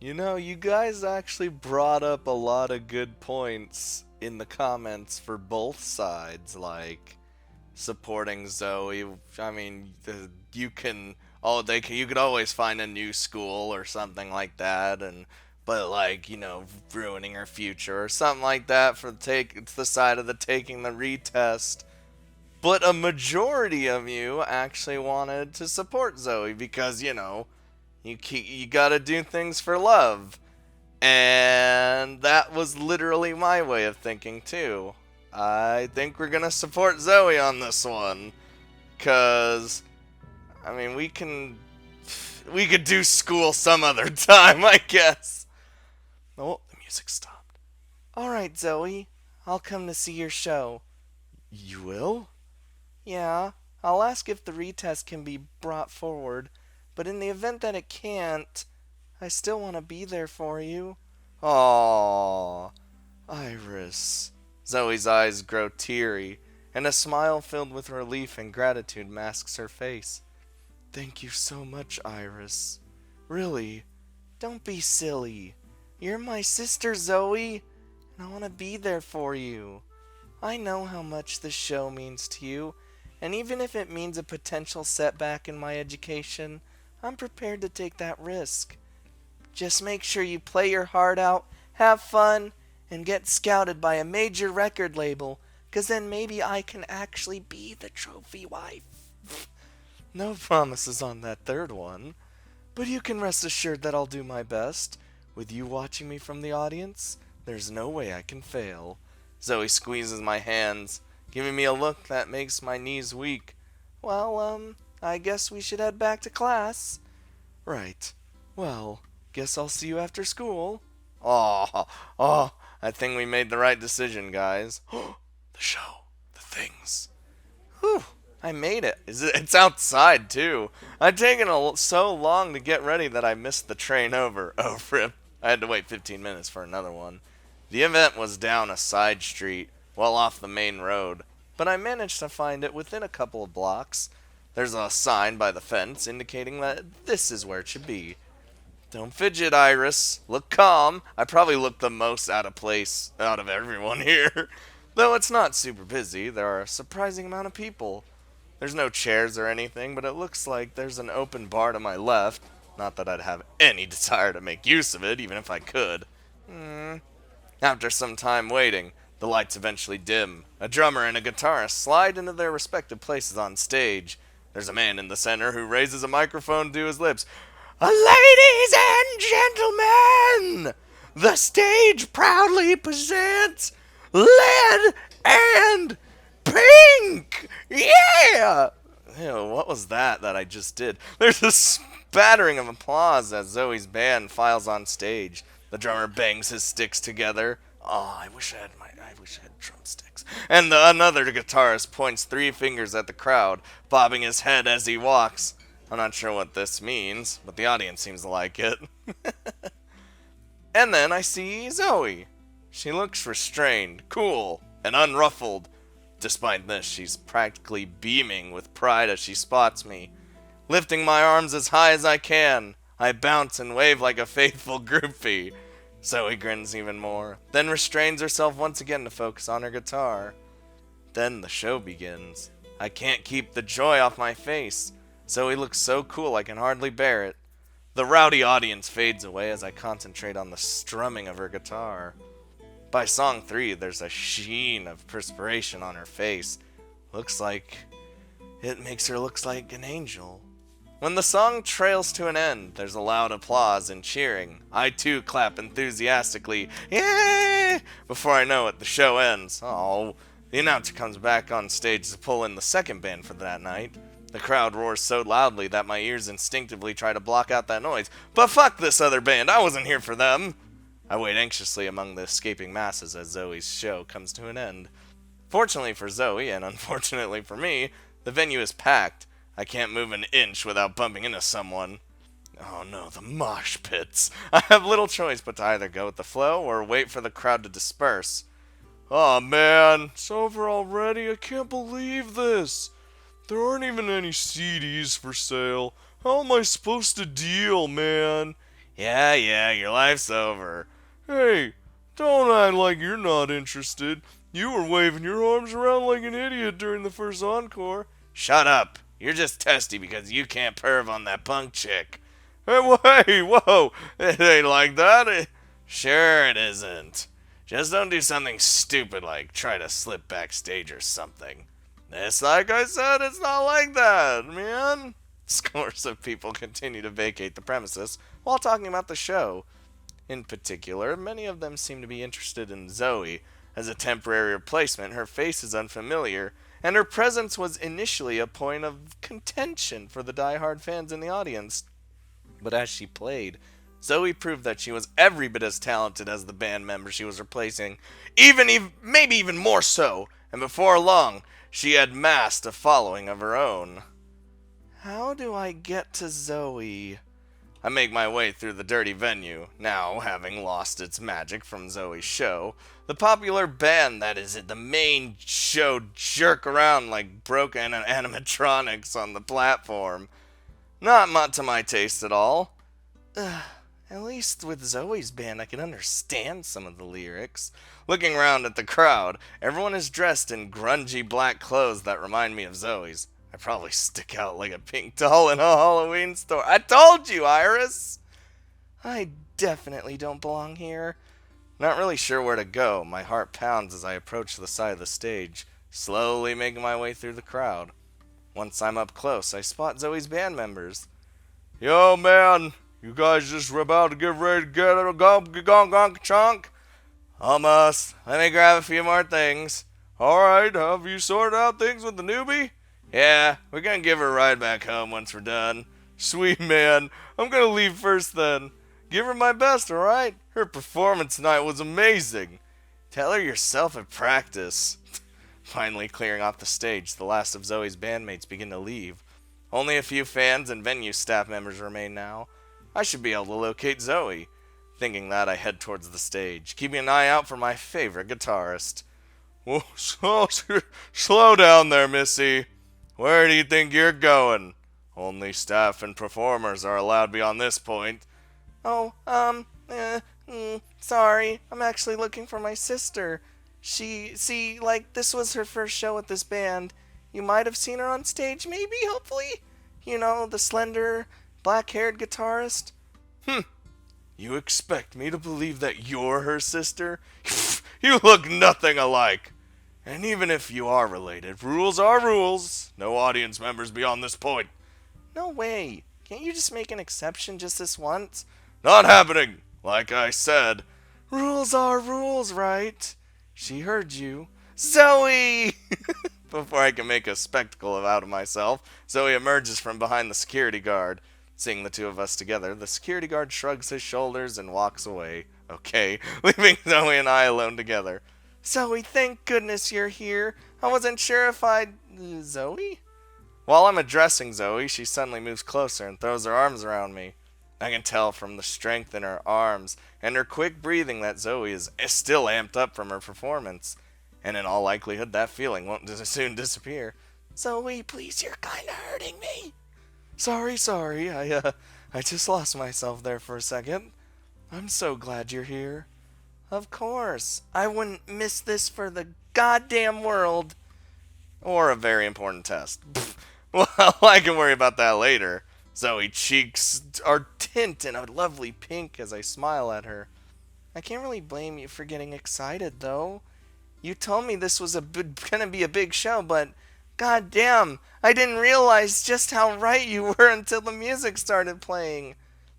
You know, you guys actually brought up a lot of good points in the comments for both sides, like supporting Zoe. I mean, you can you could always find a new school or something like that, and but like ruining her future or something like that for it's the side of the taking the retest. But a majority of you actually wanted to support Zoe because you gotta do things for love. And that was literally my way of thinking too. I think we're gonna support Zoe on this one. Cause I mean we could do school some other time, I guess. Oh, the music stopped. Alright, Zoe. I'll come to see your show. You will? Yeah. I'll ask if the retest can be brought forward, but in the event that it can't, I still want to be there for you. Aww, Iris. Zoe's eyes grow teary, and a smile filled with relief and gratitude masks her face. Thank you so much, Iris. Really, don't be silly. You're my sister, Zoe, and I want to be there for you. I know how much this show means to you, and even if it means a potential setback in my education, I'm prepared to take that risk. Just make sure you play your heart out, have fun, and get scouted by a major record label, 'cause then maybe I can actually be the trophy wife. No promises on that third one, but you can rest assured that I'll do my best. With you watching me from the audience, there's no way I can fail. Zoe squeezes my hands, giving me a look that makes my knees weak. Well, I guess we should head back to class. Right. Well, guess I'll see you after school. Oh, I think we made the right decision, guys. The show, the things. Whew, I made it. It's outside, too. I'd taken so long to get ready that I missed the train over. Oh, rip. I had to wait 15 minutes for another one. The event was down a side street, well off the main road, but I managed to find it within a couple of blocks. There's a sign by the fence indicating that this is where it should be. Don't fidget, Iris. Look calm. I probably look the most out of place out of everyone here. Though it's not super busy, there are a surprising amount of people. There's no chairs or anything, but it looks like there's an open bar to my left. Not that I'd have any desire to make use of it, even if I could. After some time waiting, the lights eventually dim. A drummer and a guitarist slide into their respective places on stage. There's a man in the center who raises a microphone to his lips. Ladies and gentlemen, the stage proudly presents Lead and Pink! Yeah! Ew, what was that I just did? There's a spattering of applause as Zoe's band files on stage. The drummer bangs his sticks together. Oh, I wish I had drumsticks. And another guitarist points three fingers at the crowd, bobbing his head as he walks. I'm not sure what this means, but the audience seems to like it. And then I see Zoe. She looks restrained, cool, and unruffled. Despite this, she's practically beaming with pride as she spots me. Lifting my arms as high as I can, I bounce and wave like a faithful groupie. Zoe grins even more, then restrains herself once again to focus on her guitar. Then the show begins. I can't keep the joy off my face. Zoe looks so cool I can hardly bear it. The rowdy audience fades away as I concentrate on the strumming of her guitar. By song 3, there's a sheen of perspiration on her face. It makes her look like an angel. When the song trails to an end, there's a loud applause and cheering. I too clap enthusiastically, yay! Before I know it, the show ends. Oh, the announcer comes back on stage to pull in the second band for that night. The crowd roars so loudly that my ears instinctively try to block out that noise. But fuck this other band, I wasn't here for them! I wait anxiously among the escaping masses as Zoe's show comes to an end. Fortunately for Zoe, and unfortunately for me, the venue is packed. I can't move an inch without bumping into someone. Oh no, the mosh pits. I have little choice but to either go with the flow or wait for the crowd to disperse. Aw man, it's over already? I can't believe this. There aren't even any CDs for sale. How am I supposed to deal, man? Yeah, your life's over. Hey, don't act like you're not interested. You were waving your arms around like an idiot during the first encore. Shut up. You're just testy because you can't perv on that punk chick. Hey, whoa. It ain't like that. Sure it isn't. Just don't do something stupid like try to slip backstage or something. It's like I said, it's not like that, man. Scores of people continue to vacate the premises while talking about the show. In particular, many of them seem to be interested in Zoey. As a temporary replacement, her face is unfamiliar, and her presence was initially a point of contention for the die-hard fans in the audience. But as she played, Zoey proved that she was every bit as talented as the band member she was replacing, maybe even more so, and before long, she had massed a following of her own. How do I get to Zoey? I make my way through the dirty venue, now having lost its magic from Zoe's show. The popular band that is at the main show jerk around like broken animatronics on the platform. Not much to my taste at all. At least with Zoe's band I can understand some of the lyrics. Looking around at the crowd, everyone is dressed in grungy black clothes that remind me of Zoe's. I probably stick out like a pink doll in a Halloween store. I told you, Iris! I definitely don't belong here. Not really sure where to go. My heart pounds as I approach the side of the stage, slowly making my way through the crowd. Once I'm up close, I spot Zoe's band members. Yo, man, you guys just about to get ready to get it a gong chunk? Almost. Let me grab a few more things. Alright, have you sorted out things with the newbie? Yeah, we're gonna give her a ride back home once we're done. Sweet man, I'm gonna leave first then. Give her my best, alright? Her performance tonight was amazing. Tell her yourself at practice. Finally clearing off the stage, the last of Zoe's bandmates begin to leave. Only a few fans and venue staff members remain now. I should be able to locate Zoey. Thinking that, I head towards the stage, keeping an eye out for my favorite guitarist. Whoa, slow down there, Missy. Where do you think you're going? Only staff and performers are allowed beyond this point. Oh, sorry. I'm actually looking for my sister. This was her first show with this band. You might have seen her on stage, maybe, hopefully? You know, the slender, black-haired guitarist. You expect me to believe that you're her sister? You look nothing alike. And even if you are related, rules are rules. No audience members beyond this point. No way. Can't you just make an exception just this once? Not happening. Like I said. Rules are rules, right? She heard you. Zoey! Before I can make a spectacle out of myself, Zoey emerges from behind the security guard. Seeing the two of us together, the security guard shrugs his shoulders and walks away. Okay, leaving Zoey and I alone together. Zoey, thank goodness you're here. I wasn't sure if I'd... Zoey? While I'm addressing Zoey, she suddenly moves closer and throws her arms around me. I can tell from the strength in her arms and her quick breathing that Zoey is still amped up from her performance. And in all likelihood, that feeling won't soon disappear. Zoey, please, you're kinda hurting me. Sorry. I just lost myself there for a second. I'm so glad you're here. Of course. I wouldn't miss this for the goddamn world. Or a very important test. Well, I can worry about that later. Zoey cheeks are tint in a lovely pink as I smile at her. I can't really blame you for getting excited, though. You told me this was gonna be a big show, but goddamn, I didn't realize just how right you were until the music started playing.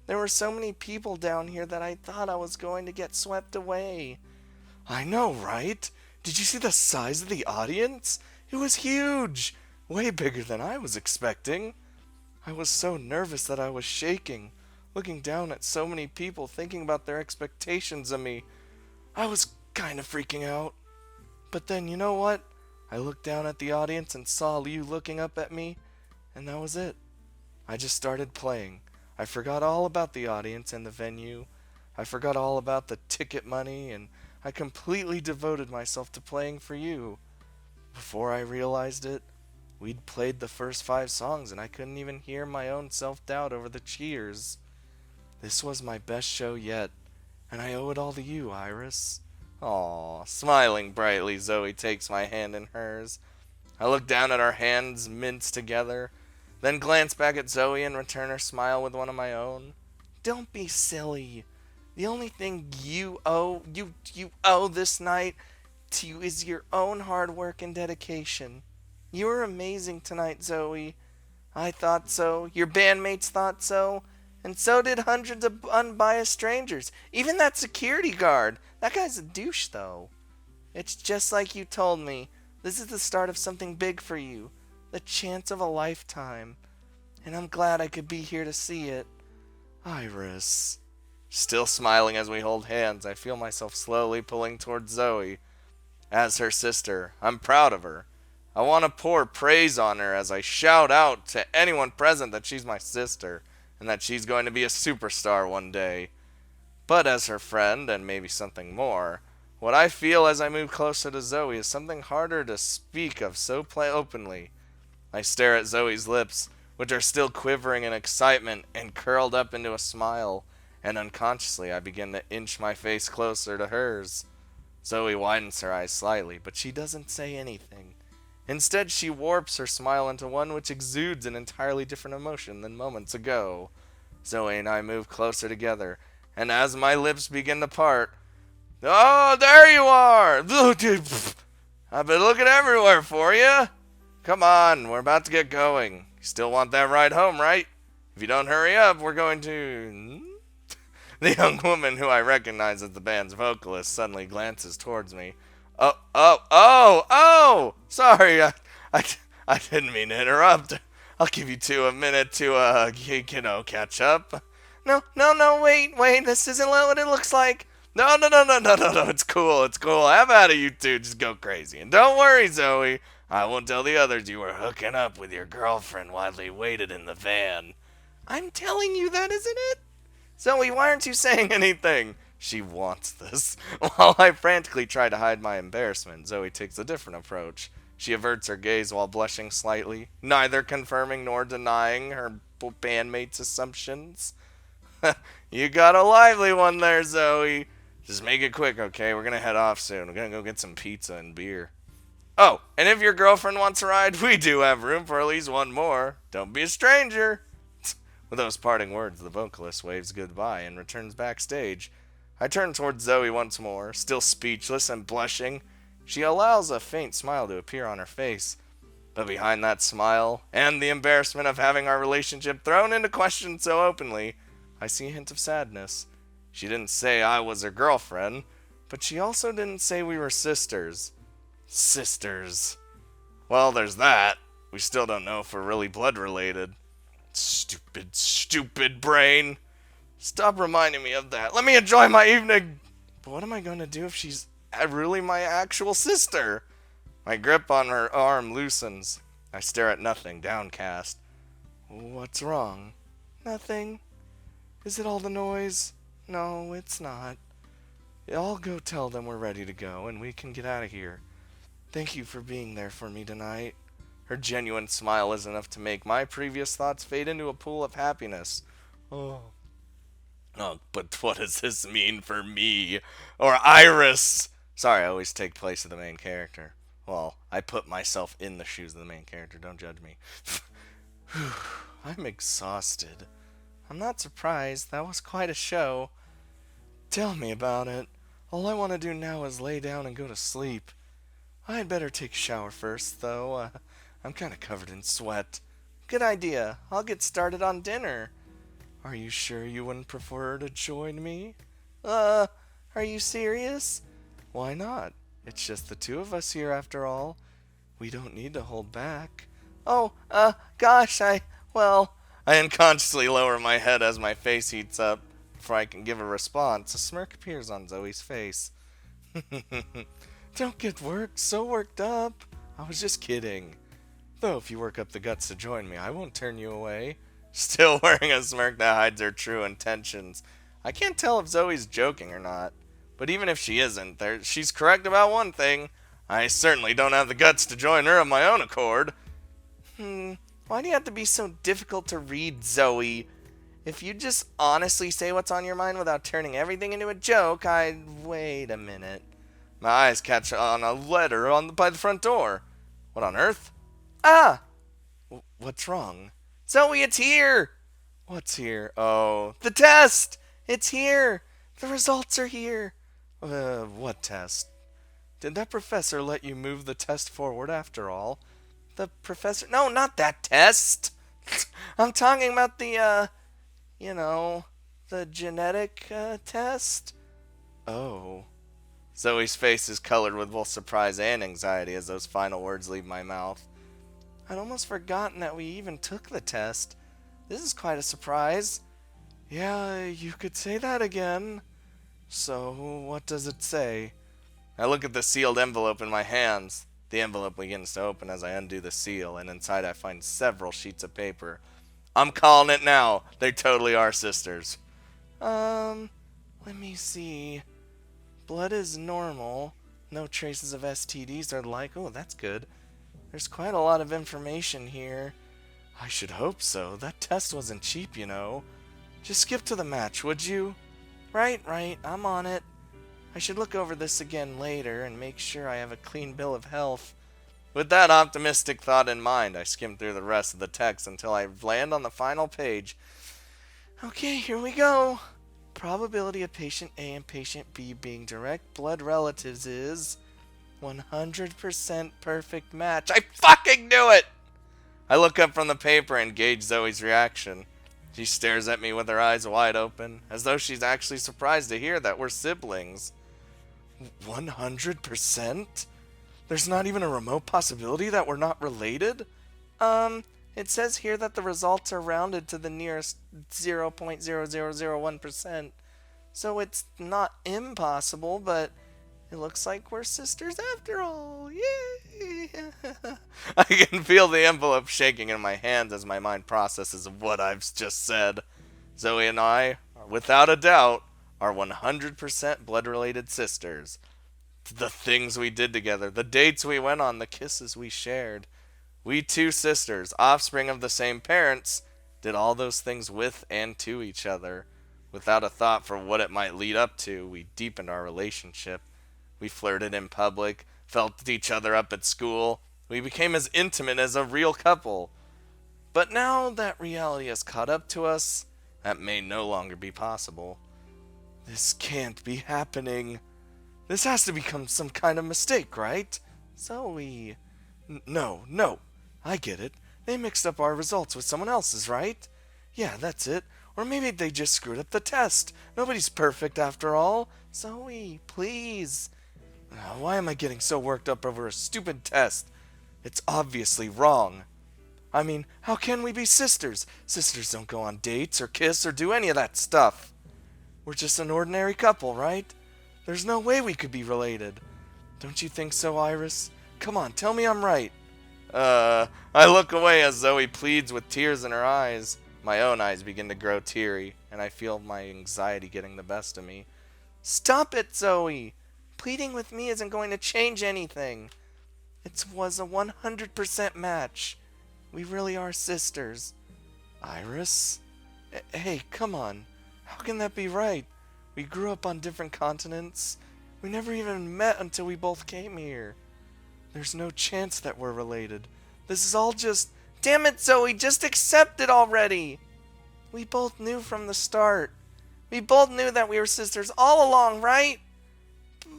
There were so many people down here that I thought I was going to get swept away. I know, right? Did you see the size of the audience? It was huge. Way bigger than I was expecting. I was so nervous that I was shaking, looking down at so many people thinking about their expectations of me. I was kind of freaking out. But then, you know what? I looked down at the audience and saw you looking up at me, and that was it. I just started playing. I forgot all about the audience and the venue. I forgot all about the ticket money, and I completely devoted myself to playing for you. Before I realized it, we'd played the first 5 songs, and I couldn't even hear my own self-doubt over the cheers. This was my best show yet, and I owe it all to you, Iris. Aw, smiling brightly, Zoey takes my hand in hers. I look down at our hands minced together, then glance back at Zoey and return her smile with one of my own. Don't be silly. The only thing you owe this night to you is your own hard work and dedication. You were amazing tonight, Zoey. I thought so, your bandmates thought so, and so did hundreds of unbiased strangers. Even that security guard. That guy's a douche, though. It's just like you told me. This is the start of something big for you. The chance of a lifetime. And I'm glad I could be here to see it. Iris. Still smiling as we hold hands, I feel myself slowly pulling towards Zoey. As her sister, I'm proud of her. I want to pour praise on her as I shout out to anyone present that she's my sister and that she's going to be a superstar one day. But as her friend, and maybe something more, what I feel as I move closer to Zoey is something harder to speak of so openly. I stare at Zoey's lips, which are still quivering in excitement and curled up into a smile, and unconsciously I begin to inch my face closer to hers. Zoey widens her eyes slightly, but she doesn't say anything. Instead, she warps her smile into one which exudes an entirely different emotion than moments ago. Zoey and I move closer together, and as my lips begin to part, "Oh, there you are! I've been looking everywhere for you. Come on, we're about to get going. You still want that ride home, right? If you don't hurry up, we're going to..." The young woman who I recognize as the band's vocalist suddenly glances towards me. Oh! Sorry, I didn't mean to interrupt. I'll give you two a minute to, catch up. No, wait, this isn't what it looks like. No, it's cool. Have at it, you two, just go crazy. And don't worry, Zoey, I won't tell the others you were hooking up with your girlfriend while they waited in the van. I'm telling you that, isn't it? Zoey, why aren't you saying anything? She wants this. While I frantically try to hide my embarrassment, Zoey takes a different approach. She averts her gaze while blushing slightly, neither confirming nor denying her bandmate's assumptions. You got a lively one there, Zoey. Just make it quick, okay? We're gonna head off soon. We're gonna go get some pizza and beer. Oh, and if your girlfriend wants a ride, we do have room for at least one more. Don't be a stranger. With those parting words, the vocalist waves goodbye and returns backstage. I turn towards Zoey once more, still speechless and blushing. She allows a faint smile to appear on her face. But behind that smile, and the embarrassment of having our relationship thrown into question so openly, I see a hint of sadness. She didn't say I was her girlfriend, but she also didn't say we were sisters. Sisters. Well, there's that. We still don't know if we're really blood related. Stupid brain. Stop reminding me of that. Let me enjoy my evening. But what am I going to do if she's really my actual sister? My grip on her arm loosens. I stare at nothing, downcast. What's wrong? Nothing. Is it all the noise? No, it's not. I'll go tell them we're ready to go and we can get out of here. Thank you for being there for me tonight. Her genuine smile is enough to make my previous thoughts fade into a pool of happiness. Oh, but what does this mean for me? Or Iris? Sorry, I always take place of the main character. Well, I put myself in the shoes of the main character. Don't judge me. I'm exhausted. I'm not surprised. That was quite a show. Tell me about it. All I want to do now is lay down and go to sleep. I'd better take a shower first, though. I'm kind of covered in sweat. Good idea. I'll get started on dinner. Are you sure you wouldn't prefer to join me? Are you serious? Why not? It's just the two of us here after all. We don't need to hold back. Oh, gosh, I unconsciously lower my head as my face heats up. Before I can give a response, a smirk appears on Zoey's face. Don't get so worked up. I was just kidding. Though if you work up the guts to join me, I won't turn you away. Still wearing a smirk that hides her true intentions. I can't tell if Zoey's joking or not. But even if she isn't, she's correct about one thing. I certainly don't have the guts to join her of my own accord. Why do you have to be so difficult to read, Zoey? If you just honestly say what's on your mind without turning everything into a joke, Wait a minute. My eyes catch on a letter by the front door. What on earth? Ah! What's wrong? Zoey, it's here! What's here? Oh, the test! It's here! The results are here! What test? Did that professor let you move the test forward after all? The professor? No, not that test! I'm talking about the, you know, the genetic, test? Oh. Zoe's face is colored with both surprise and anxiety as those final words leave my mouth. I'd almost forgotten that we even took the test. This is quite a surprise. Yeah, you could say that again. So, what does it say? I look at the sealed envelope in my hands. The envelope begins to open as I undo the seal, and inside I find several sheets of paper. I'm calling it now. They totally are sisters. Let me see. Blood is normal. No traces of STDs or the like. Oh, that's good. There's quite a lot of information here. I should hope so. That test wasn't cheap, you know. Just skip to the match, would you? Right. I'm on it. I should look over this again later and make sure I have a clean bill of health. With that optimistic thought in mind, I skim through the rest of the text until I land on the final page. Okay, here we go. Probability of patient A and patient B being direct blood relatives is 100% perfect match. I fucking knew it! I look up from the paper and gauge Zoe's reaction. She stares at me with her eyes wide open, as though she's actually surprised to hear that we're siblings. 100%? There's not even a remote possibility that we're not related? It says here that the results are rounded to the nearest 0.0001%. So it's not impossible, but it looks like we're sisters after all. Yay! I can feel the envelope shaking in my hands as my mind processes what I've just said. Zoey and I, without a doubt, are 100% blood-related sisters. The things we did together, the dates we went on, the kisses we shared. We two sisters, offspring of the same parents, did all those things with and to each other. Without a thought for what it might lead up to, we deepened our relationship. We flirted in public, felt each other up at school. We became as intimate as a real couple. But now that reality has caught up to us, that may no longer be possible. This can't be happening. This has to become some kind of mistake, right? Zoey. No. I get it. They mixed up our results with someone else's, right? Yeah, that's it. Or maybe they just screwed up the test. Nobody's perfect after all. Zoey, please. Why am I getting so worked up over a stupid test? It's obviously wrong. I mean, how can we be sisters? Sisters don't go on dates or kiss or do any of that stuff. We're just an ordinary couple, right? There's no way we could be related. Don't you think so, Iris? Come on, tell me I'm right. I look away as Zoey pleads with tears in her eyes. My own eyes begin to grow teary, and I feel my anxiety getting the best of me. Stop it, Zoey! Pleading with me isn't going to change anything. It was a 100% match. We really are sisters. Iris? Hey, come on. How can that be right? We grew up on different continents. We never even met until we both came here. There's no chance that we're related. This is all just... Damn it, Zoey, just accept it already! We both knew from the start. We both knew that we were sisters all along, right?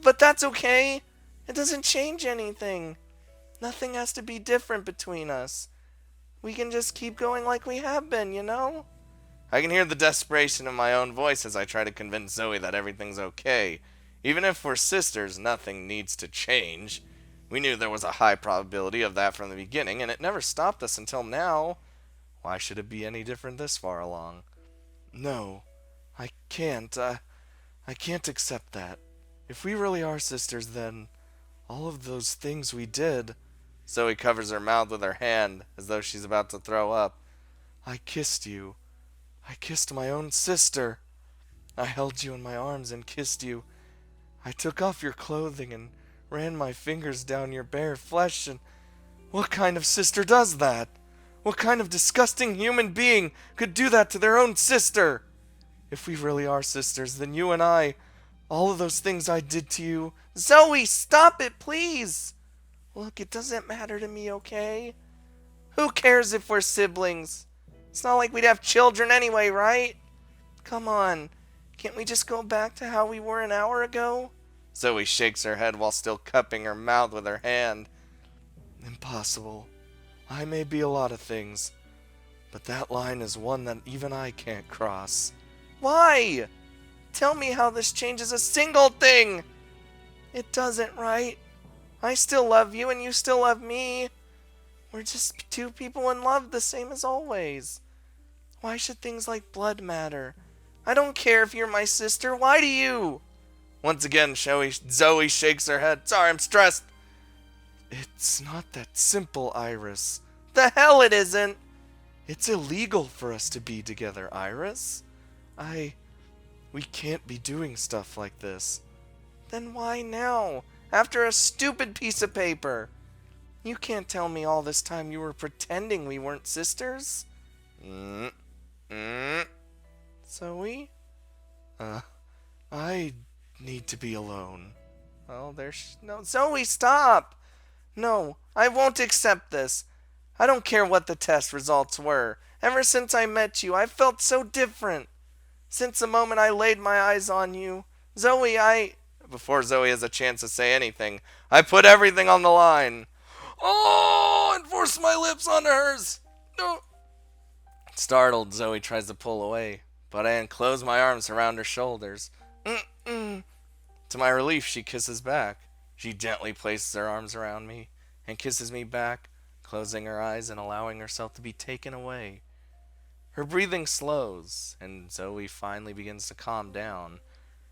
But that's okay. It doesn't change anything. Nothing has to be different between us. We can just keep going like we have been, you know? I can hear the desperation in my own voice as I try to convince Zoey that everything's okay. Even if we're sisters, nothing needs to change. We knew there was a high probability of that from the beginning, and it never stopped us until now. Why should it be any different this far along? No, I can't. I can't accept that. If we really are sisters, then all of those things we did... Zoey covers her mouth with her hand, as though she's about to throw up. I kissed you. I kissed my own sister. I held you in my arms and kissed you. I took off your clothing and ran my fingers down your bare flesh, and what kind of sister does that? What kind of disgusting human being could do that to their own sister? If we really are sisters, then you and I, all of those things I did to you... Zoey, stop it, please! Look, it doesn't matter to me, okay? Who cares if we're siblings? It's not like we'd have children anyway, right? Come on. Can't we just go back to how we were an hour ago? Zoey shakes her head while still cupping her mouth with her hand. Impossible. I may be a lot of things, but that line is one that even I can't cross. Why? Tell me how this changes a single thing! It doesn't, right? I still love you and you still love me. We're just two people in love, the same as always. Why should things like blood matter? I don't care if you're my sister. Why do you? Once again, Zoey shakes her head. Sorry, I'm stressed. It's not that simple, Iris. The hell it isn't. It's illegal for us to be together, Iris. We can't be doing stuff like this. Then why now? After a stupid piece of paper? You can't tell me all this time you were pretending we weren't sisters? Zoey? I need to be alone. Oh, no, Zoey, stop! No, I won't accept this. I don't care what the test results were. Ever since I met you, I've felt so different. Since the moment I laid my eyes on you. Zoey, Before Zoey has a chance to say anything, I put everything on the line. Oh, and forced my lips onto hers. No. Startled, Zoey tries to pull away, but I unclose my arms around her shoulders. To my relief, she kisses back. She gently places her arms around me and kisses me back, closing her eyes and allowing herself to be taken away. Her breathing slows, and Zoey finally begins to calm down.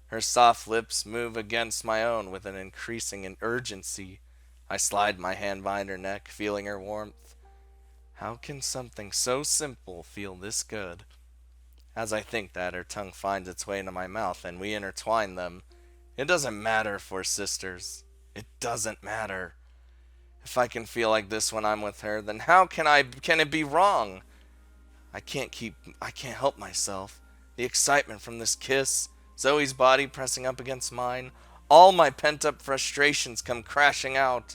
Her soft lips move against my own with an increasing urgency. I slide my hand behind her neck, feeling her warmth. How can something so simple feel this good? As I think that, her tongue finds its way into my mouth, and we intertwine them. It doesn't matter if we're sisters. It doesn't matter. If I can feel like this when I'm with her, then how can it be wrong? I can't help myself. The excitement from this kiss, Zoey's body pressing up against mine, all my pent-up frustrations come crashing out.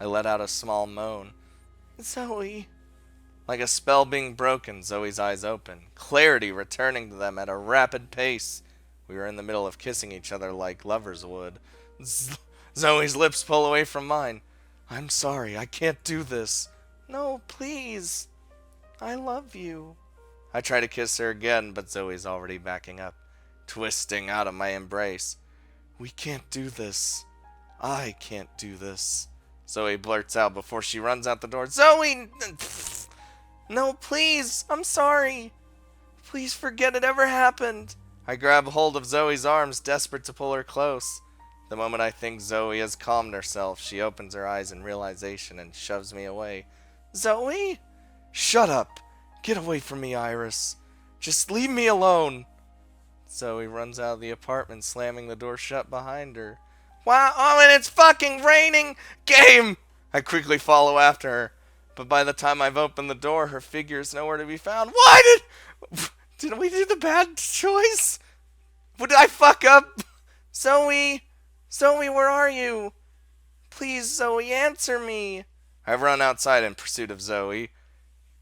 I let out a small moan. Zoey. Like a spell being broken, Zoey's eyes open, clarity returning to them at a rapid pace. We were in the middle of kissing each other like lovers would. Zoey's lips pull away from mine. I'm sorry, I can't do this. No, please. I love you. I try to kiss her again, but Zoey's already backing up, twisting out of my embrace. We can't do this. I can't do this. Zoey blurts out before she runs out the door. Zoey! No, please. I'm sorry. Please forget it ever happened. I grab hold of Zoey's arms, desperate to pull her close. The moment I think Zoey has calmed herself, she opens her eyes in realization and shoves me away. Zoey? Shut up. Get away from me, Iris. Just leave me alone. Zoey runs out of the apartment, slamming the door shut behind her. Wow, oh, and it's fucking raining! Game! I quickly follow after her, but by the time I've opened the door, her figure is nowhere to be found. Why did we do the bad choice? Did I fuck up? Zoey! Zoey, where are you? Please, Zoey, answer me. I run outside in pursuit of Zoey.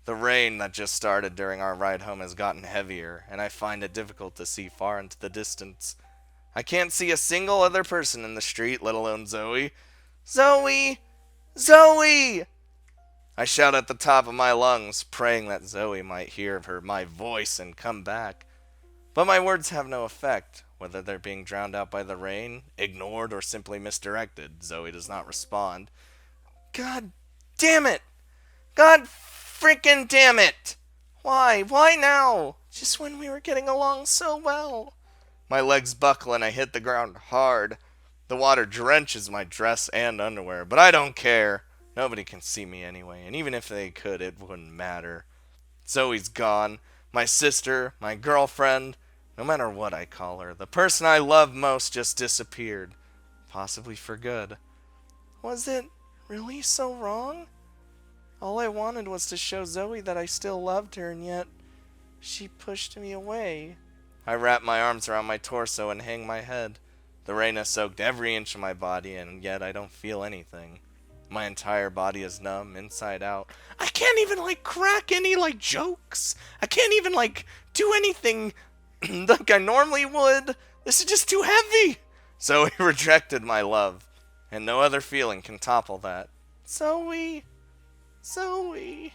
The rain that just started during our ride home has gotten heavier, and I find it difficult to see far into the distance. I can't see a single other person in the street, let alone Zoey. Zoey! Zoey! I shout at the top of my lungs, praying that Zoey might hear my voice and come back. But my words have no effect. Whether they're being drowned out by the rain, ignored, or simply misdirected, Zoey does not respond. God damn it! God freaking damn it! Why? Why now? Just when we were getting along so well. My legs buckle and I hit the ground hard. The water drenches my dress and underwear, but I don't care. Nobody can see me anyway, and even if they could, it wouldn't matter. Zoey's gone. My sister, my girlfriend, no matter what I call her, the person I love most just disappeared. Possibly for good. Was it really so wrong? All I wanted was to show Zoey that I still loved her, and yet she pushed me away. I wrap my arms around my torso and hang my head. The rain has soaked every inch of my body, and yet I don't feel anything. My entire body is numb, inside out. I can't even, crack any, jokes. I can't even, do anything like I normally would. This is just too heavy. Zoey rejected my love, and no other feeling can topple that. Zoey. Zoey.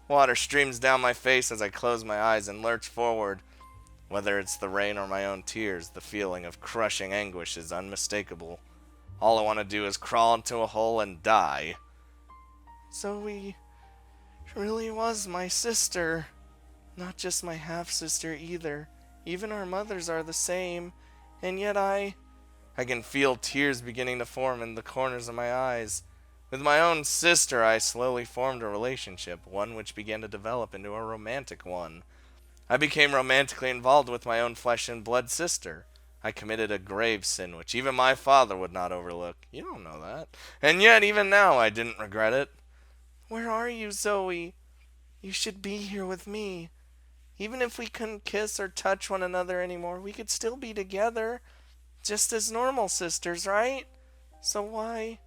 Water streams down my face as I close my eyes and lurch forward. Whether it's the rain or my own tears, the feeling of crushing anguish is unmistakable. All I want to do is crawl into a hole and die. Zoey really was my sister. Not just my half-sister either. Even our mothers are the same. And yet I can feel tears beginning to form in the corners of my eyes. With my own sister, I slowly formed a relationship, one which began to develop into a romantic one. I became romantically involved with my own flesh and blood sister. I committed a grave sin which even my father would not overlook. You don't know that. And yet, even now, I didn't regret it. Where are you, Zoey? You should be here with me. Even if we couldn't kiss or touch one another anymore, we could still be together. Just as normal sisters, right? So why?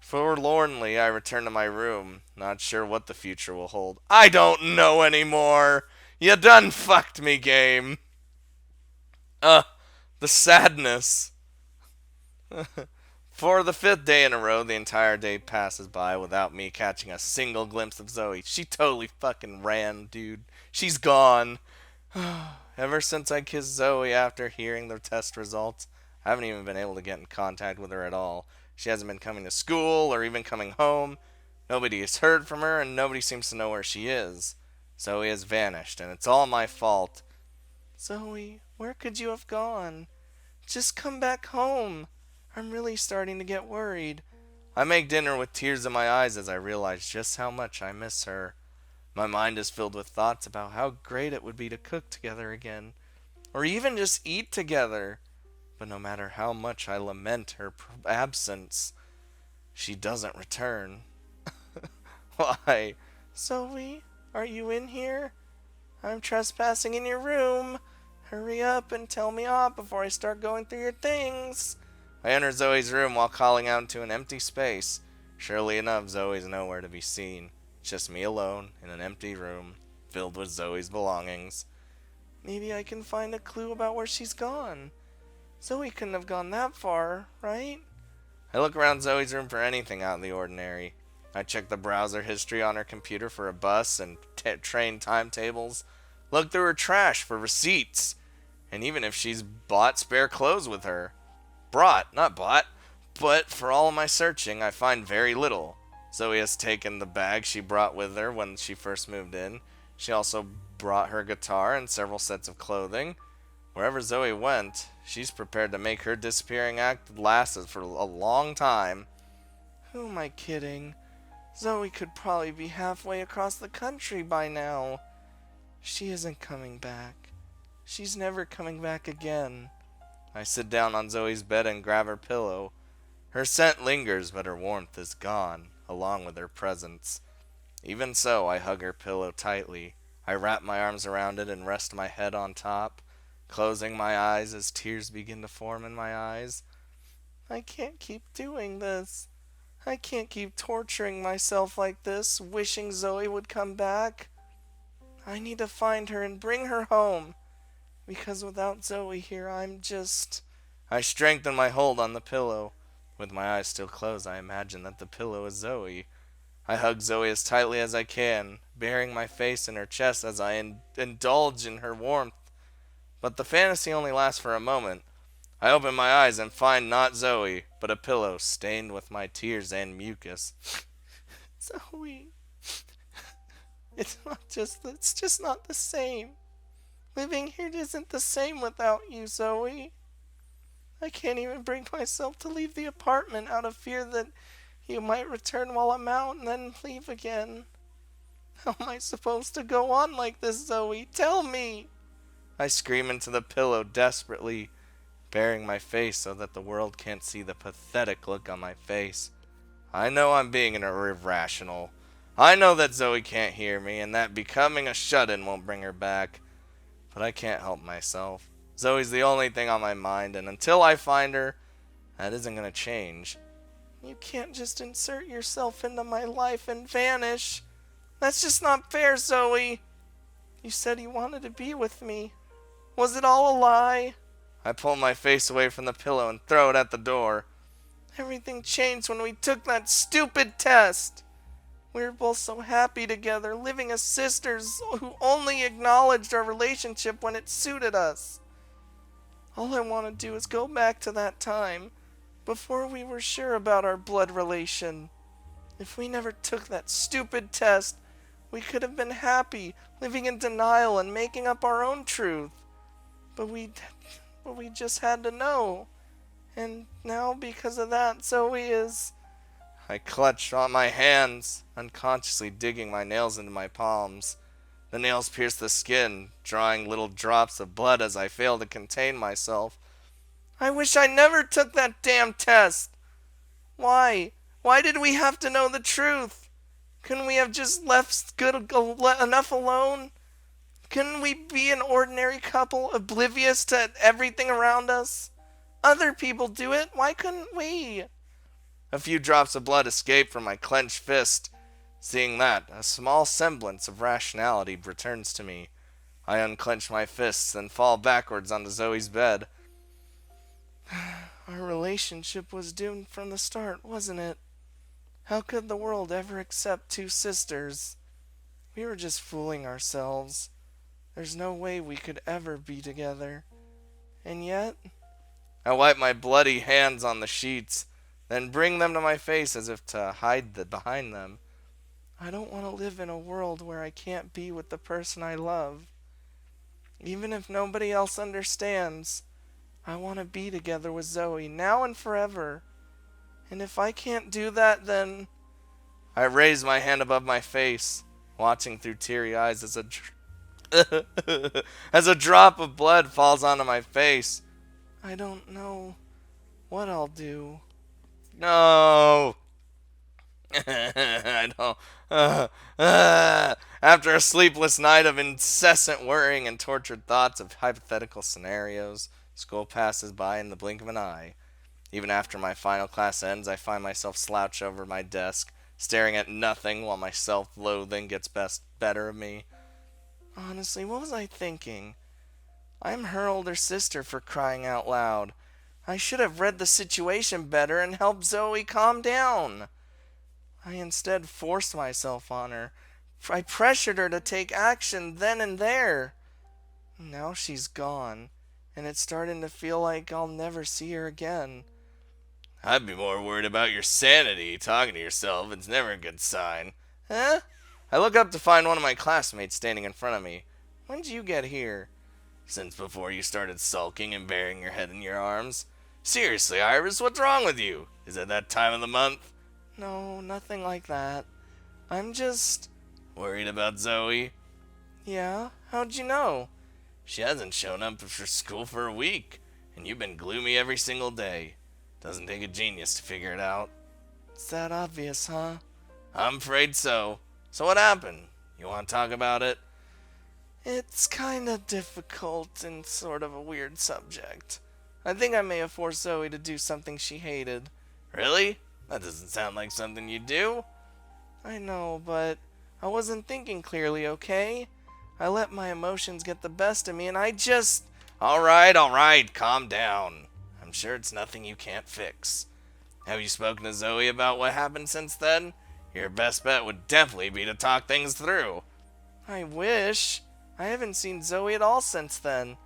Forlornly, I return to my room, not sure what the future will hold. I don't know anymore! You done fucked me, game! The sadness. For the 5th day in a row, the entire day passes by without me catching a single glimpse of Zoey. She totally fucking ran, dude. She's gone. Ever since I kissed Zoey after hearing the test results, I haven't even been able to get in contact with her at all. She hasn't been coming to school or even coming home. Nobody has heard from her, and nobody seems to know where she is. Zoey has vanished, and it's all my fault. Zoey, where could you have gone? Just come back home. I'm really starting to get worried. I make dinner with tears in my eyes as I realize just how much I miss her. My mind is filled with thoughts about how great it would be to cook together again, or even just eat together. But no matter how much I lament her absence, she doesn't return. Why? Zoey, are you in here? I'm trespassing in your room. Hurry up and tell me off before I start going through your things. I enter Zoey's room while calling out into an empty space. Surely enough, Zoey's nowhere to be seen. It's just me alone in an empty room filled with Zoey's belongings. Maybe I can find a clue about where she's gone. Zoey couldn't have gone that far, right? I look around Zoey's room for anything out of the ordinary. I check the browser history on her computer for a bus and train timetables. Look through her trash for receipts. And even if she's bought spare clothes with her. Brought, not bought. But for all of my searching, I find very little. Zoey has taken the bag she brought with her when she first moved in. She also brought her guitar and several sets of clothing. Wherever Zoey went, she's prepared to make her disappearing act last for a long time. Who am I kidding? Zoey could probably be halfway across the country by now. She isn't coming back. She's never coming back again. I sit down on Zoey's bed and grab her pillow. Her scent lingers, but her warmth is gone, along with her presence. Even so, I hug her pillow tightly. I wrap my arms around it and rest my head on top, closing my eyes as tears begin to form in my eyes. I can't keep doing this. I can't keep torturing myself like this, wishing Zoey would come back. I need to find her and bring her home. Because without Zoey here, I strengthen my hold on the pillow. With my eyes still closed, I imagine that the pillow is Zoey. I hug Zoey as tightly as I can, burying my face in her chest as I indulge in her warmth. But the fantasy only lasts for a moment. I open my eyes and find not Zoey, but a pillow stained with my tears and mucus. Zoey. It's just not the same. Living here isn't the same without you, Zoey. I can't even bring myself to leave the apartment out of fear that you might return while I'm out and then leave again. How am I supposed to go on like this, Zoey? Tell me! I scream into the pillow desperately, burying my face so that the world can't see the pathetic look on my face. I know I'm being irrational, I know that Zoey can't hear me, and that becoming a shut-in won't bring her back. But I can't help myself. Zoey's the only thing on my mind, and until I find her, that isn't gonna change. You can't just insert yourself into my life and vanish. That's just not fair, Zoey. You said you wanted to be with me. Was it all a lie? I pull my face away from the pillow and throw it at the door. Everything changed when we took that stupid test. We were both so happy together, living as sisters who only acknowledged our relationship when it suited us. All I want to do is go back to that time, before we were sure about our blood relation. If we never took that stupid test, we could have been happy, living in denial and making up our own truth. But we just had to know. And now, because of that, Zoey is... I clutched on my hands, unconsciously digging my nails into my palms. The nails pierced the skin, drawing little drops of blood as I failed to contain myself. I wish I never took that damn test. Why? Why did we have to know the truth? Couldn't we have just left good enough alone? Couldn't we be an ordinary couple, oblivious to everything around us? Other people do it. Why couldn't we? A few drops of blood escaped from my clenched fist. Seeing that, a small semblance of rationality returns to me. I unclench my fists and fall backwards onto Zoey's bed. Our relationship was doomed from the start, wasn't it? How could the world ever accept two sisters? We were just fooling ourselves. There's no way we could ever be together. And yet... I wipe my bloody hands on the sheets, then bring them to my face as if to hide behind them. I don't want to live in a world where I can't be with the person I love. Even if nobody else understands, I want to be together with Zoey, now and forever. And if I can't do that, then... I raise my hand above my face, watching through teary eyes as as a drop of blood falls onto my face. I don't know what I'll do. No! I don't... After a sleepless night of incessant worrying and tortured thoughts of hypothetical scenarios, school passes by in the blink of an eye. Even after my final class ends, I find myself slouched over my desk, staring at nothing while my self-loathing gets better of me. Honestly, what was I thinking? I'm her older sister, for crying out loud. I should have read the situation better and helped Zoey calm down. I instead forced myself on her. I pressured her to take action then and there. Now she's gone, and it's starting to feel like I'll never see her again. I'd be more worried about your sanity. Talking to yourself, it's never a good sign. Huh? I look up to find one of my classmates standing in front of me. When did you get here? Since before you started sulking and burying your head in your arms. Seriously, Iris, what's wrong with you? Is it that time of the month? No, nothing like that. I'm just... Worried about Zoey? Yeah? How'd you know? She hasn't shown up for school for a week, and you've been gloomy every single day. Doesn't take a genius to figure it out. It's that obvious, huh? I'm afraid so. So what happened? You want to talk about it? It's kinda difficult and sort of a weird subject. I think I may have forced Zoey to do something she hated. Really? That doesn't sound like something you do. I know, but I wasn't thinking clearly, okay? I let my emotions get the best of me and I just... Alright, calm down. I'm sure it's nothing you can't fix. Have you spoken to Zoey about what happened since then? Your best bet would definitely be to talk things through. I wish. I haven't seen Zoey at all since then.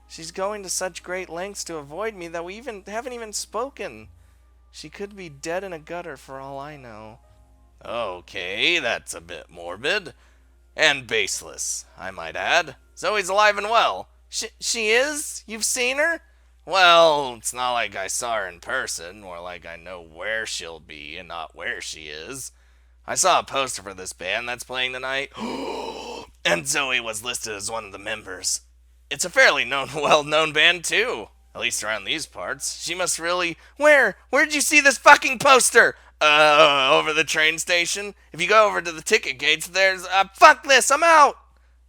She's going to such great lengths to avoid me that we haven't even spoken. She could be dead in a gutter for all I know. Okay, that's a bit morbid. And baseless, I might add. Zoey's alive and well. She is? You've seen her? Well, it's not like I saw her in person, more like I know where she'll be and not where she is. I saw a poster for this band that's playing tonight, and Zoey was listed as one of the members. It's a fairly well-known band, too. At least around these parts. She must really... Where'd you see this fucking poster? Over the train station. If you go over to the ticket gates, there's fuck this, I'm out.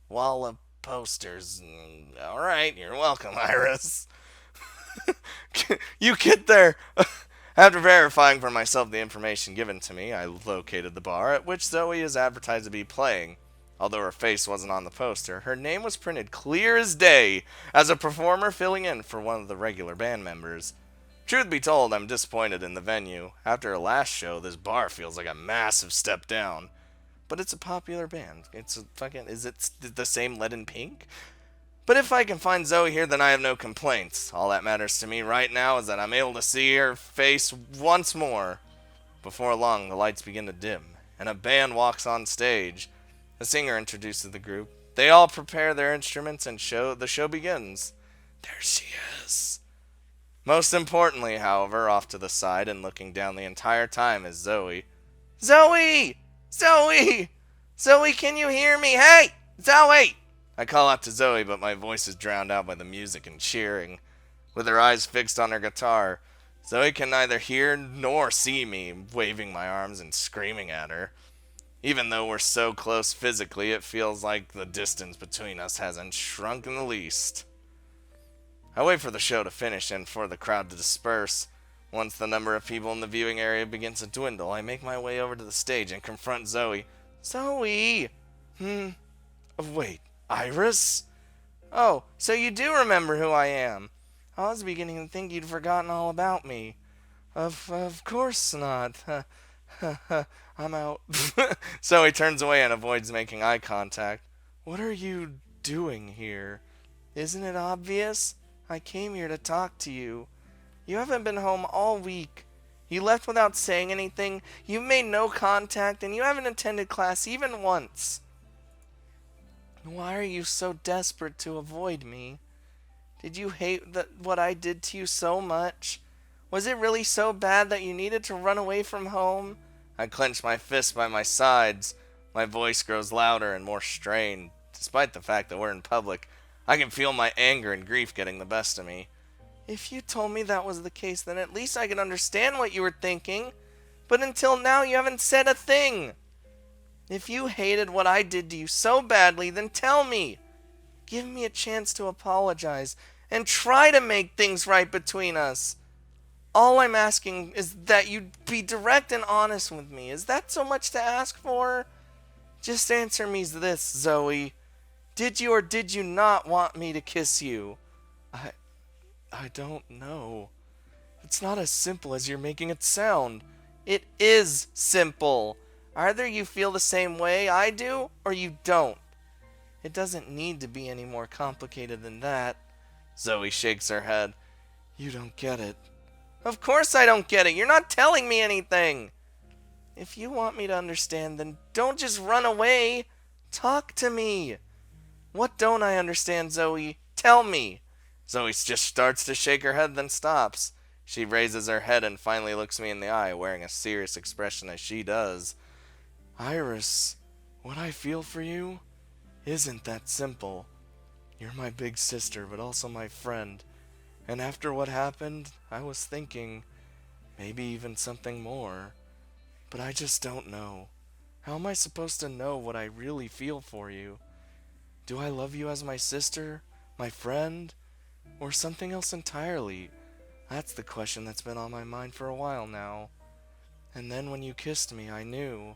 Wall of posters. All right, you're welcome, Iris. You get there. After verifying for myself the information given to me, I located the bar at which Zoey is advertised to be playing. Although her face wasn't on the poster, her name was printed clear as day as a performer filling in for one of the regular band members. Truth be told, I'm disappointed in the venue. After her last show, this bar feels like a massive step down. But it's a popular band. Is it the same Lead in Pink? But if I can find Zoey here, then I have no complaints. All that matters to me right now is that I'm able to see her face once more. Before long, the lights begin to dim, and a band walks on stage. The singer introduces the group. They all prepare their instruments, and the show begins. There she is. Most importantly, however, off to the side and looking down the entire time is Zoey. Zoey! Zoey! Zoey, can you hear me? Hey! Zoey! I call out to Zoey, but my voice is drowned out by the music and cheering. With her eyes fixed on her guitar, Zoey can neither hear nor see me, waving my arms and screaming at her. Even though we're so close physically, it feels like the distance between us hasn't shrunk in the least. I wait for the show to finish and for the crowd to disperse. Once the number of people in the viewing area begins to dwindle, I make my way over to the stage and confront Zoey. Zoey! Wait, Iris? Oh, so you do remember who I am. I was beginning to think you'd forgotten all about me. Of course not. I'm out. Zoey turns away and avoids making eye contact. What are you doing here? Isn't it obvious? I came here to talk to you. You haven't been home all week. You left without saying anything. You've made no contact, and you haven't attended class even once. Why are you so desperate to avoid me? Did you hate what I did to you so much? Was it really so bad that you needed to run away from home? I clench my fists by my sides. My voice grows louder and more strained. Despite the fact that we're in public, I can feel my anger and grief getting the best of me. If you told me that was the case, then at least I could understand what you were thinking. But until now, you haven't said a thing. If you hated what I did to you so badly, then tell me. Give me a chance to apologize and try to make things right between us. All I'm asking is that you be direct and honest with me. Is that so much to ask for? Just answer me this, Zoey. Did you or did you not want me to kiss you? I don't know. It's not as simple as you're making it sound. It is simple. Either you feel the same way I do, or you don't. It doesn't need to be any more complicated than that. Zoey shakes her head. You don't get it. Of course I don't get it. You're not telling me anything. If you want me to understand, then don't just run away. Talk to me. What don't I understand, Zoey? Tell me. Zoey just starts to shake her head, then stops. She raises her head and finally looks me in the eye, wearing a serious expression as she does. Iris, what I feel for you isn't that simple. You're my big sister, but also my friend. And after what happened, I was thinking, maybe even something more. But I just don't know. How am I supposed to know what I really feel for you? Do I love you as my sister, my friend, or something else entirely? That's the question that's been on my mind for a while now. And then when you kissed me, I knew.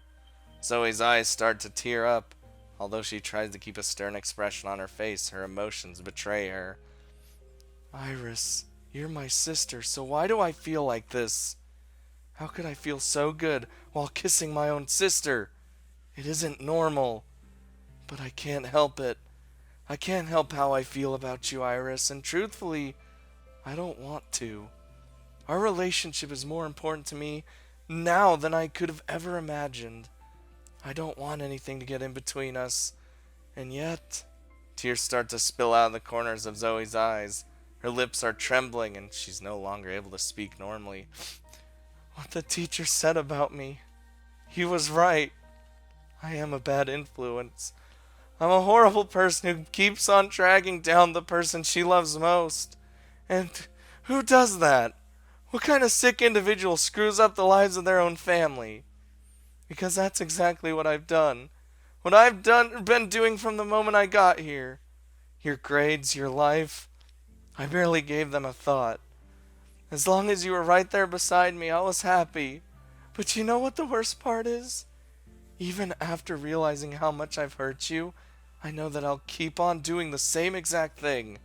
Zoey's eyes start to tear up. Although she tries to keep a stern expression on her face, her emotions betray her. Iris, you're my sister, so why do I feel like this? How could I feel so good while kissing my own sister? It isn't normal. But I can't help it. I can't help how I feel about you, Iris, and truthfully, I don't want to. Our relationship is more important to me now than I could have ever imagined. I don't want anything to get in between us. And yet, tears start to spill out of the corners of Zoey's eyes. Her lips are trembling and she's no longer able to speak normally. What the teacher said about me. He was right. I am a bad influence. I'm a horrible person who keeps on dragging down the person she loves most. And who does that? What kind of sick individual screws up the lives of their own family? Because that's exactly what I've done. What I've been doing from the moment I got here. Your grades, your life, I barely gave them a thought. As long as you were right there beside me, I was happy. But you know what the worst part is? Even after realizing how much I've hurt you, I know that I'll keep on doing the same exact thing.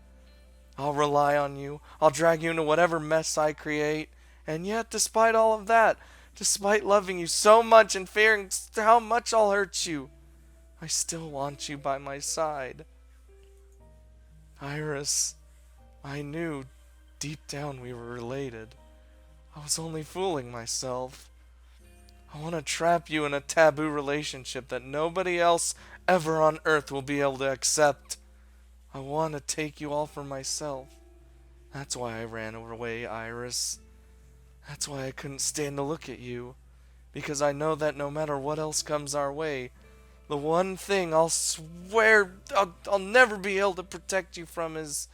I'll rely on you. I'll drag you into whatever mess I create. And yet, despite all of that, despite loving you so much and fearing how much I'll hurt you, I still want you by my side. Iris, I knew deep down we were related. I was only fooling myself. I want to trap you in a taboo relationship that nobody else ever on earth will be able to accept. I want to take you all for myself. That's why I ran away, Iris. That's why I couldn't stand to look at you. Because I know that no matter what else comes our way, the one thing I'll swear I'll never be able to protect you from is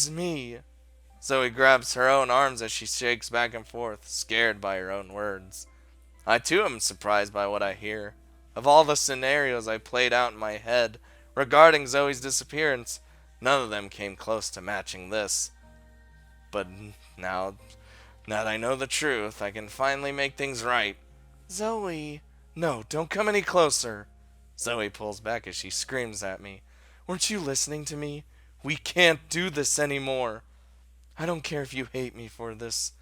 me. Zoey grabs her own arms as she shakes back and forth, scared by her own words. I too am surprised by what I hear. Of all the scenarios I played out in my head regarding Zoe's disappearance, none of them came close to matching this. But now that I know the truth, I can finally make things right. Zoey. No, don't come any closer. Zoey pulls back as she screams at me. Weren't you listening to me? We can't do this anymore. I don't care if you hate me for this.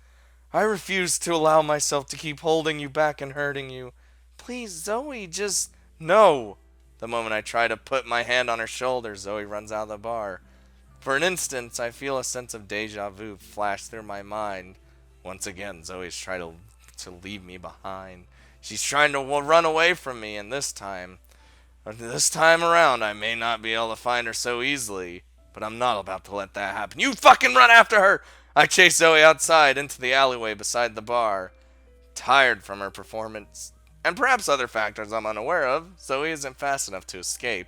I refuse to allow myself to keep holding you back and hurting you. Please, Zoey, just... No! The moment I try to put my hand on her shoulder, Zoey runs out of the bar. For an instant, I feel a sense of deja vu flash through my mind. Once again, Zoey's trying to leave me behind. She's trying to run away from me, and this time around, I may not be able to find her so easily. But I'm not about to let that happen. You fucking run after her! I chase Zoey outside into the alleyway beside the bar. Tired from her performance, and perhaps other factors I'm unaware of, Zoey isn't fast enough to escape.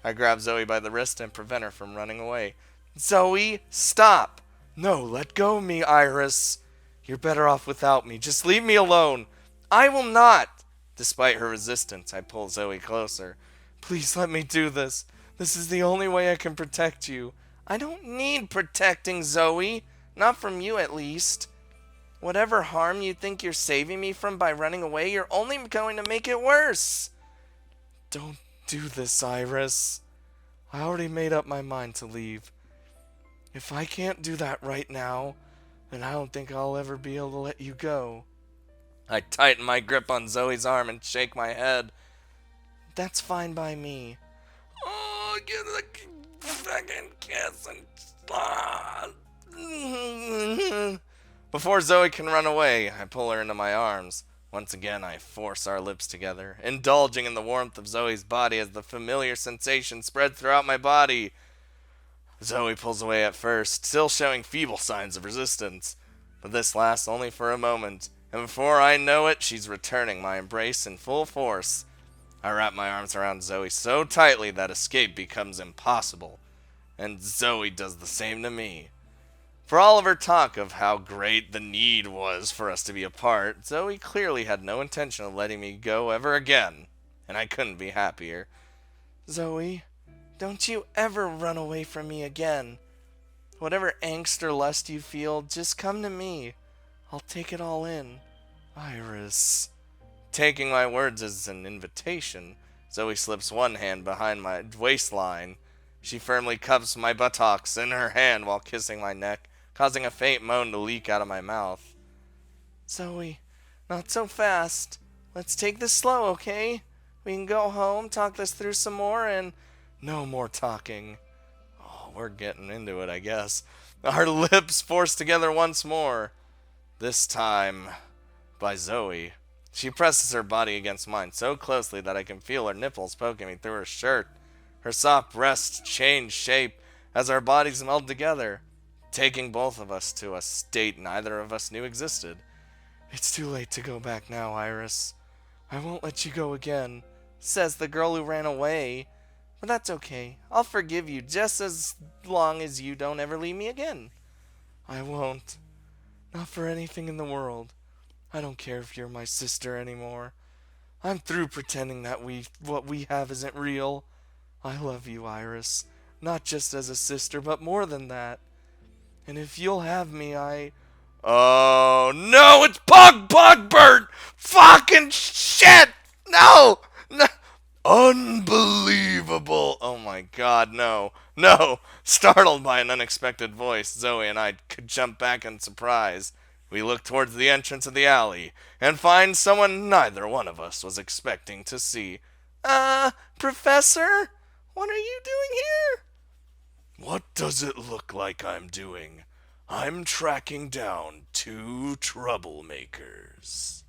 I grab Zoey by the wrist and prevent her from running away. Zoey, stop! No, let go of me, Iris. You're better off without me. Just leave me alone. I will not! Despite her resistance, I pull Zoey closer. Please let me do this. This is the only way I can protect you. I don't need protecting, Zoey. Not from you, at least. Whatever harm you think you're saving me from by running away, you're only going to make it worse. Don't do this, Iris. I already made up my mind to leave. If I can't do that right now, then I don't think I'll ever be able to let you go. I tighten my grip on Zoey's arm and shake my head. That's fine by me. Oh, give a fucking kiss and... Before Zoey can run away, I pull her into my arms. Once again, I force our lips together, indulging in the warmth of Zoey's body as the familiar sensation spreads throughout my body. Zoey pulls away at first, still showing feeble signs of resistance. But this lasts only for a moment, and before I know it, she's returning my embrace in full force. I wrap my arms around Zoey so tightly that escape becomes impossible, and Zoey does the same to me. For all of her talk of how great the need was for us to be apart, Zoey clearly had no intention of letting me go ever again, and I couldn't be happier. Zoey, don't you ever run away from me again. Whatever angst or lust you feel, just come to me. I'll take it all in. Iris. Taking my words as an invitation, Zoey slips one hand behind my waistline. She firmly cups my buttocks in her hand while kissing my neck, causing a faint moan to leak out of my mouth. Zoey, not so fast. Let's take this slow, okay? We can go home, talk this through some more, and... No more talking. Oh, we're getting into it, I guess. Our lips forced together once more. This time, by Zoey. She presses her body against mine so closely that I can feel her nipples poking me through her shirt. Her soft breasts change shape as our bodies meld together, taking both of us to a state neither of us knew existed. It's too late to go back now, Iris. I won't let you go again, says the girl who ran away. But that's okay. I'll forgive you just as long as you don't ever leave me again. I won't. Not for anything in the world. I don't care if you're my sister anymore. I'm through pretending that what we have isn't real. I love you, Iris. Not just as a sister, but more than that. And if you'll have me, Oh no, it's Pugbert! Fucking shit! No! No! Unbelievable! Oh my god, no. No! Startled by an unexpected voice, Zoe and I could jump back in surprise. We looked towards the entrance of the alley and find someone neither one of us was expecting to see. Professor? What are you doing here? What does it look like I'm doing? I'm tracking down two troublemakers.